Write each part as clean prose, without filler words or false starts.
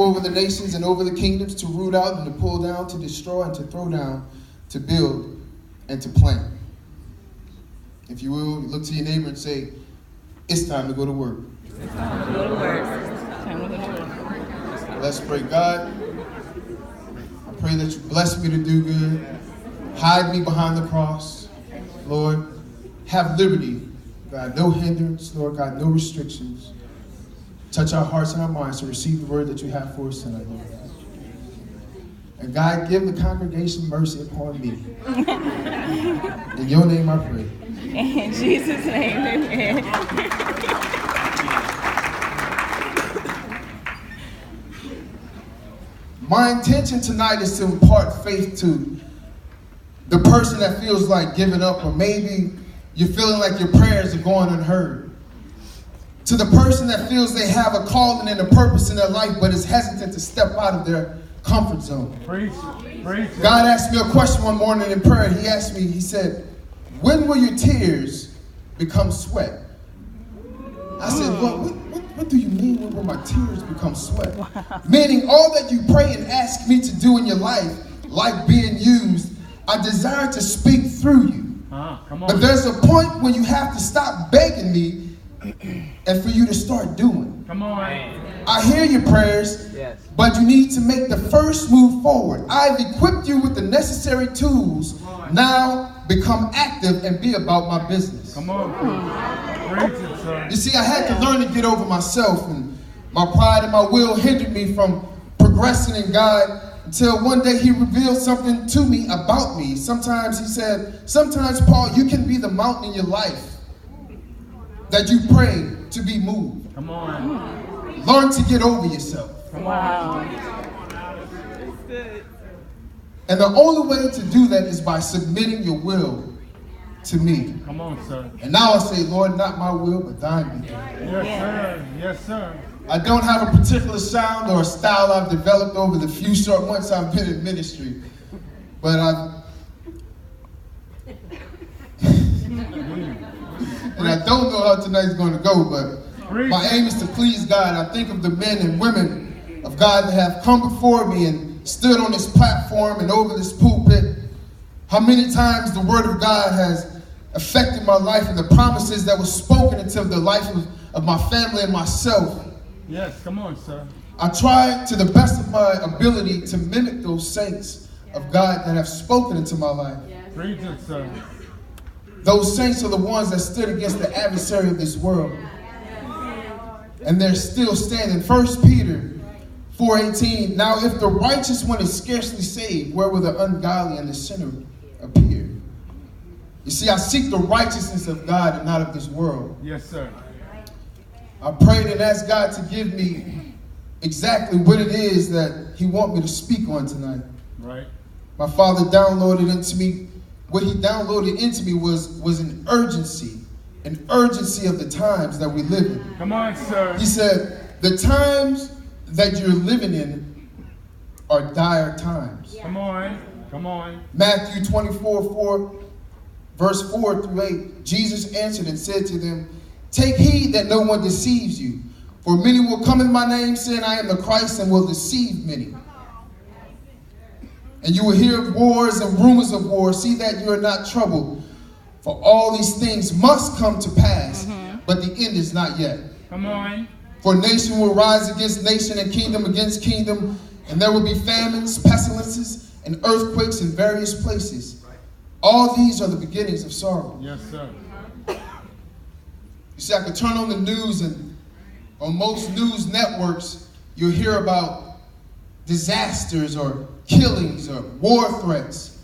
over the nations and over the kingdoms, to root out and to pull down, to destroy and to throw down, to build and to plant. If you will, look to your neighbor and say, it's time to go to work. It's time to go to work. Let's pray. God, I pray that you bless me to do good. Hide me behind the cross. Lord, have liberty. God, no hindrance. Lord God, no restrictions. Touch our hearts and our minds to receive the word that you have for us tonight, Lord God. And God, give the congregation mercy upon me. In your name I pray. In Jesus' name, amen. My intention tonight is to impart faith to the person that feels like giving up, or maybe you're feeling like your prayers are going unheard. To the person that feels they have a calling and a purpose in their life, but is hesitant to step out of their comfort zone. Preach. God asked me a question one morning in prayer. He asked me, he said, when will your tears become sweat? I said, what do you mean when will my tears become sweat? Wow. Meaning all that you pray and ask me to do in your life, like being used, I desire to speak through you. Come on. But there's a point when you have to stop begging me and for you to start doing. Come on. I hear your prayers, yes, but you need to make the first move forward. I've equipped you with the necessary tools. Now become active and be about my business. Come on. Preach it, son. You see, I had to learn to get over myself, and my pride and my will hindered me from progressing in God until one day he revealed something to me about me. Sometimes he said, sometimes, Paul, you can be the mountain in your life that you pray to be moved. Come on. Learn to get over yourself. Wow. And the only way to do that is by submitting your will to me. Come on, sir. And now I say, Lord, not my will, but thine be done. Yes, sir. Yes, sir. I don't have a particular sound or a style I've developed over the few short months I've been in ministry. But and I don't know how tonight's going to go, but my aim is to please God. I think of the men and women of God that have come before me and stood on this platform and over this pulpit. How many times the word of God has affected my life and the promises that were spoken into the life of my family and myself. Yes, come on, sir. I try to the best of my ability to mimic those saints of God that have spoken into my life. Preach it, sir. Those saints are the ones that stood against the adversary of this world. And they're still standing. 1 Peter 4:18. Now if the righteous one is scarcely saved, where will the ungodly and the sinner appear? You see, I seek the righteousness of God and not of this world. Yes, sir. I prayed and asked God to give me exactly what it is that he wants me to speak on tonight. Right. My father downloaded into me, what he downloaded into me was an urgency of the times that we live in. Come on, sir. He said, the times that you're living in are dire times. Come on. Come on. Matthew 24, verse 4 through 8, Jesus answered and said to them, take heed that no one deceives you, for many will come in my name saying I am the Christ and will deceive many. And you will hear of wars and rumors of wars. See that you are not troubled, for all these things must come to pass, but the end is not yet. Come on. For nation will rise against nation and kingdom against kingdom, and there will be famines, pestilences, and earthquakes in various places. All these are the beginnings of sorrow. Yes, sir. You see, I could turn on the news, and on most news networks, you'll hear about disasters or killings or war threats.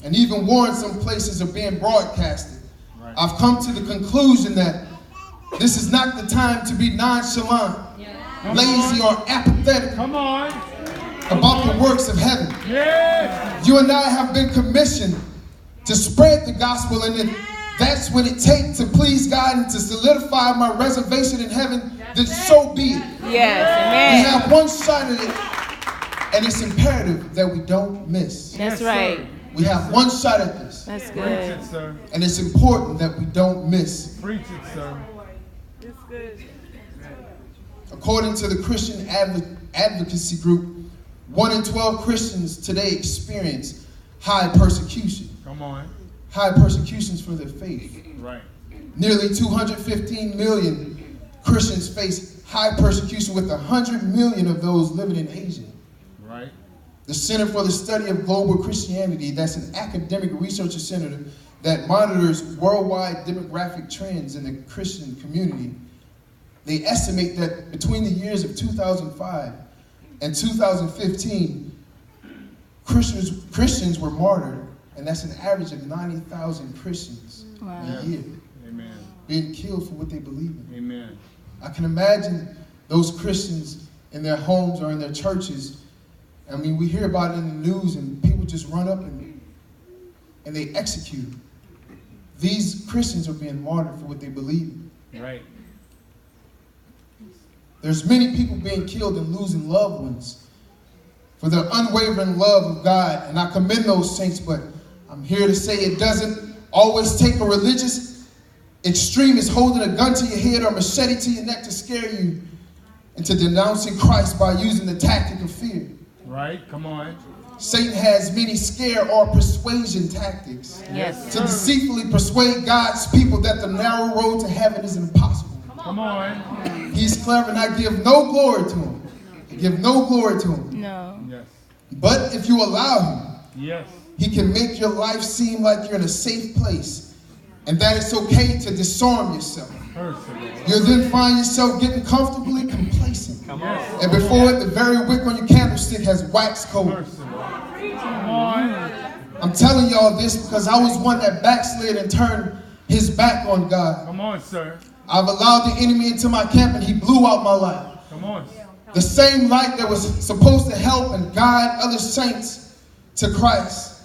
And even war in some places are being broadcasted. Right. I've come to the conclusion that this is not the time to be nonchalant, lazy, or apathetic about the works of heaven. Yes. You and I have been commissioned to spread the gospel, and if that's what it takes to please God and to solidify my reservation in heaven, then so be it. Yes, amen. We have one shot at it, and it's imperative that we don't miss. That's right. We have one shot at this. That's good. Preach it, sir. And it's important that we don't miss. Preach it, sir. It's good. According to the Christian advocacy group, 1 in 12 Christians today experience high persecution. Come on. High persecutions for their faith. Right. Nearly 215 million Christians face high persecution, with 100 million of those living in Asia. Right. The Center for the Study of Global Christianity, that's an academic research center that monitors worldwide demographic trends in the Christian community. They estimate that between the years of 2005 and 2015, Christians were martyred, and that's an average of 90,000 Christians Wow. a year Amen. being killed for what they believe in. Amen. I can imagine those Christians in their homes or in their churches. I mean, we hear about it in the news, and people just run up and they execute. These Christians are being martyred for what they believe in. Right. There's many people being killed and losing loved ones for their unwavering love of God, and I commend those saints, but I'm here to say it doesn't always take a religious extremist holding a gun to your head or a machete to your neck to scare you into denouncing Christ by using the tactic of fear. Right. Come on. Satan has many scare or persuasion tactics Yes. to deceitfully persuade God's people that the narrow road to heaven is impossible. Come on. He's clever, and I give no glory to him. I give no glory to him. No. Yes. But if you allow him, Yes. he can make your life seem like you're in a safe place, and that it's okay to disarm yourself. Personal. You'll then find yourself getting comfortably complacent. Yes. And before it, the very wick on your candlestick has waxed cold. Personal. Come on. I'm telling y'all this because I was one that backslid and turned his back on God. Come on, sir. I've allowed the enemy into my camp, and he blew out my light. Come on. The same light that was supposed to help and guide other saints to Christ.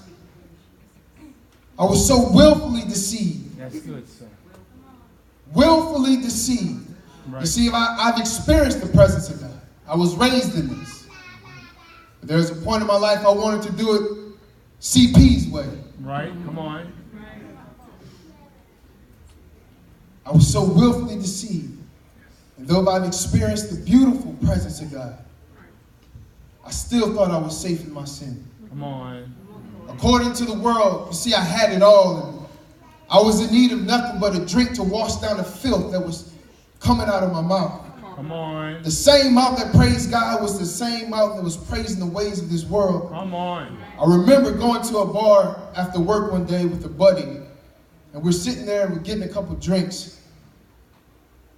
I was so willfully deceived. That's good, sir. Willfully deceived. Right. You see, I've experienced the presence of God. I was raised in this. But there was a point in my life I wanted to do it CP's way. Right. Come on. I was so willfully deceived. And though I've experienced the beautiful presence of God, I still thought I was safe in my sin. Come on. According to the world, you see, I had it all. And I was in need of nothing but a drink to wash down the filth that was coming out of my mouth. Come on. The same mouth that praised God was the same mouth that was praising the ways of this world. Come on. I remember going to a bar after work one day with a buddy, and we're sitting there and we're getting a couple drinks.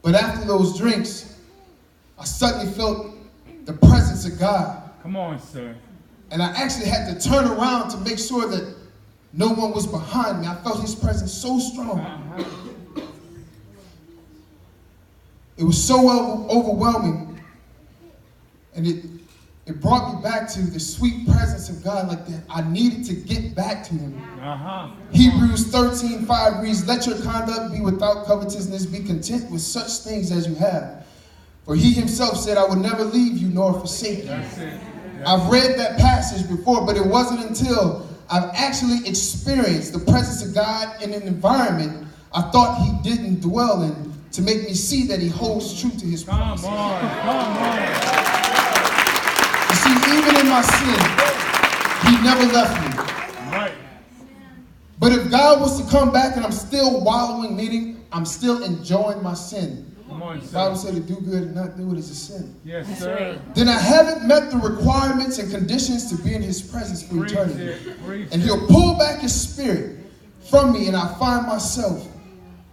But after those drinks, I suddenly felt the presence of God. Come on, sir. And I actually had to turn around to make sure that no one was behind me. I felt his presence so strong. It was so overwhelming. And it brought me back to the sweet presence of God, like that I needed to get back to him. Hebrews 13:5 reads, "Let your conduct be without covetousness, be content with such things as you have. For he himself said, I will never leave you nor forsake you." That's it. I've read that passage before, but it wasn't until I've actually experienced the presence of God in an environment I thought he didn't dwell in to make me see that he holds true to his promises. Come on. Come on. You see, even in my sin, he never left me. Right. But if God was to come back and I'm still wallowing, meaning I'm still enjoying my sin, Come on, the Bible sir. said to do good and not do it is a sin. Yes, That's sir. right. Then I haven't met the requirements and conditions to be in his presence for Preach eternity. it. Preach And it. he'll pull back his spirit from me, and I find myself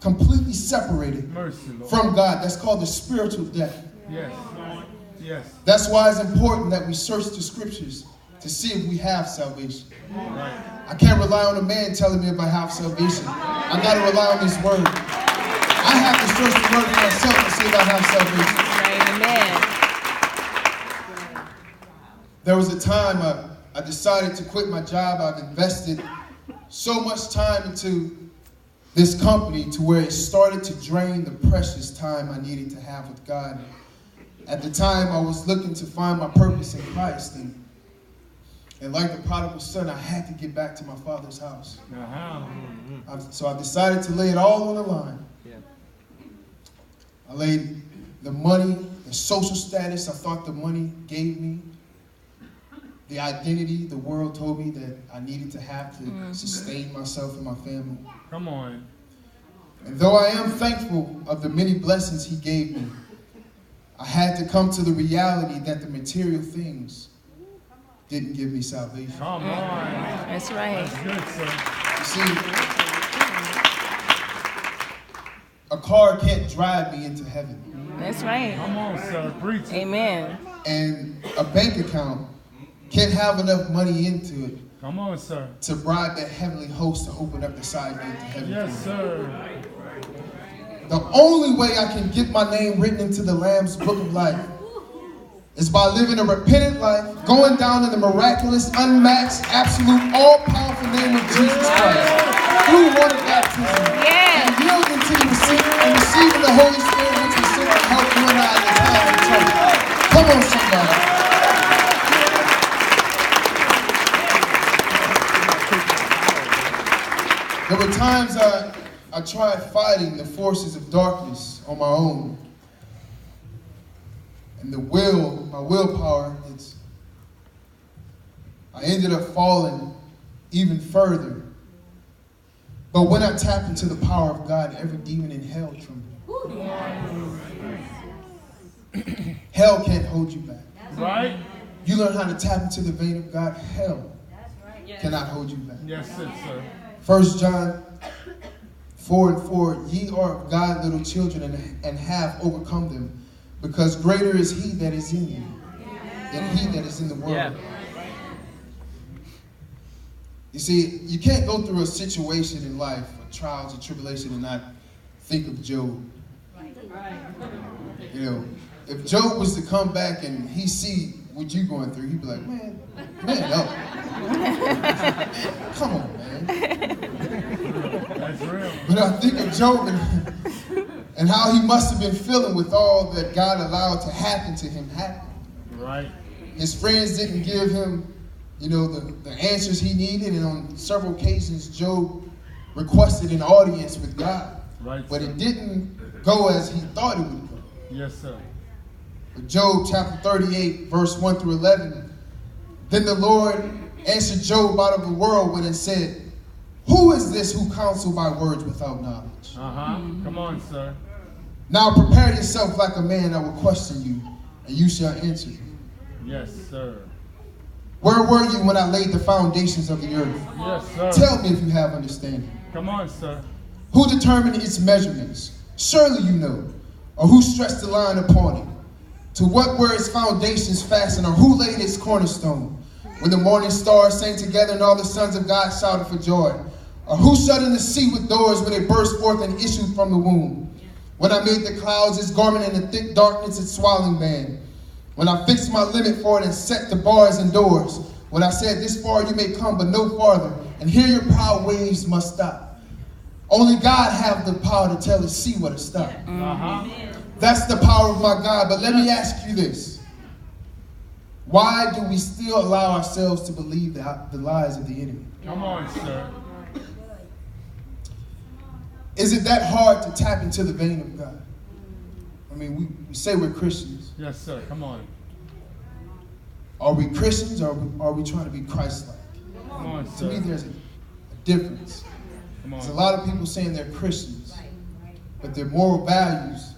completely separated Mercy, Lord. from God. That's called the spiritual death. Yes. Yes. That's why it's important that we search the scriptures to see if we have salvation. Right. I can't rely on a man telling me if I have salvation. I got to rely on his word. I have to search the word for myself to see if I have salvation. Amen. There was a time I decided to quit my job. I've invested so much time into this company to where it started to drain the precious time I needed to have with God. At the time, I was looking to find my purpose in Christ. And like the prodigal son, I had to get back to my father's house. So I decided to lay it all on the line. I laid the money, the social status I thought the money gave me, the identity the world told me that I needed to have to sustain myself and my family. Come on. And though I am thankful of the many blessings he gave me, I had to come to the reality that the material things didn't give me salvation. Come on. That's right. That's good, sir. You see, a car can't drive me into heaven. That's right. Come on, sir. Preach it. Amen. And a bank account can't have enough money into it Come on, sir. to bribe that heavenly host to open up the side gate to heaven. Yes, sir. The only way I can get my name written into the Lamb's Book of Life is by living a repentant life, going down in the miraculous, unmatched, absolute, all-powerful name of Jesus Christ, through water baptism, Yes. and yielding to the receiving the Holy Spirit, which was sent to help you and I in the time of trouble. Come on, somebody. There were times I tried fighting the forces of darkness on my own. And my willpower, I ended up falling even further. But when I tap into the power of God, every demon in hell trembles. Hell can't hold you back. Right? You learn how to tap into the vein of God, hell cannot hold you back. Yes, sir. 1 John 4:4, ye are of God, little children, and have overcome them, because greater is he that is in you than he that is in the world. Yeah. You see, you can't go through a situation in life, a trials and tribulation, and not think of Job. You know, if Job was to come back and he see what you're going through, he'd be like, man, no. Come on, man. That's real. But I think of Job and how he must have been feeling with all that God allowed to happen to him happen. Right. His friends didn't give him, the answers he needed, and on several occasions, Job requested an audience with God. Right. But sir. it didn't go as he thought it would go. Yes, sir. But Job chapter 38, verse 1 through 11, then the Lord answered Job out of the whirlwind and said, who is this who counsel by words without knowledge? Come on, sir. Now prepare yourself like a man that will question you, and you shall answer. Yes, sir. Where were you when I laid the foundations of the earth? Yes, sir. Tell me if you have understanding. Come on, sir. Who determined its measurements? Surely you know. Or who stretched the line upon it? To what were its foundations fastened? Or who laid its cornerstone? When the morning stars sang together and all the sons of God shouted for joy. Or who shut in the sea with doors when it burst forth and issued from the womb? When I made the clouds its garment and the thick darkness its swaddling band. When I fixed my limit for it and set the bars and doors. When I said, this far you may come, but no farther. And here your proud waves must stop. Only God have the power to tell the sea where to stop. That's the power of my God. But let me ask you this. Why do we still allow ourselves to believe the lies of the enemy? Come on, sir. Is it that hard to tap into the vein of God? I mean, we say we're Christians. Yes, sir. Come on. Are we Christians or are we trying to be Christ-like? Come on, To sir. me, there's a difference. Come There's a on. lot of people saying they're Christians, but their moral values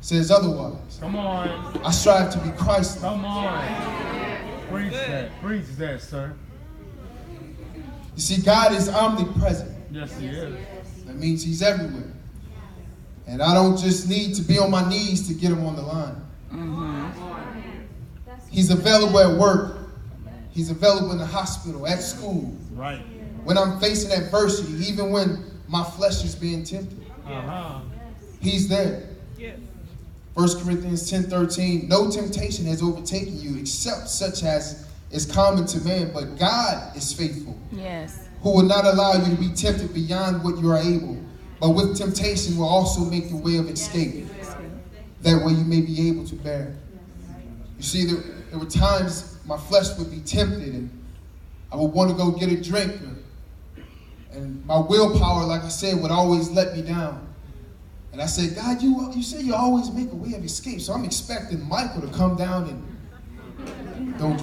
says otherwise. Come on. I strive to be Christ-like. Come on. Preach that. Preach that, sir. You see, God is omnipresent. Yes, he is. That means he's everywhere. And I don't just need to be on my knees to get him on the line. He's available at work. He's available in the hospital, at school. Right. When I'm facing adversity, even when my flesh is being tempted. He's there. 1 Corinthians 10:13, no temptation has overtaken you except such as is common to man, but God is faithful. Yes. Who will not allow you to be tempted beyond what you are able, but with temptation will also make the way of escape. That way you may be able to bear it. You see, there were times my flesh would be tempted and I would want to go get a drink. And my willpower, like I said, would always let me down. And I said, God, you say you always make a way of escape. So I'm expecting Michael to come down and don't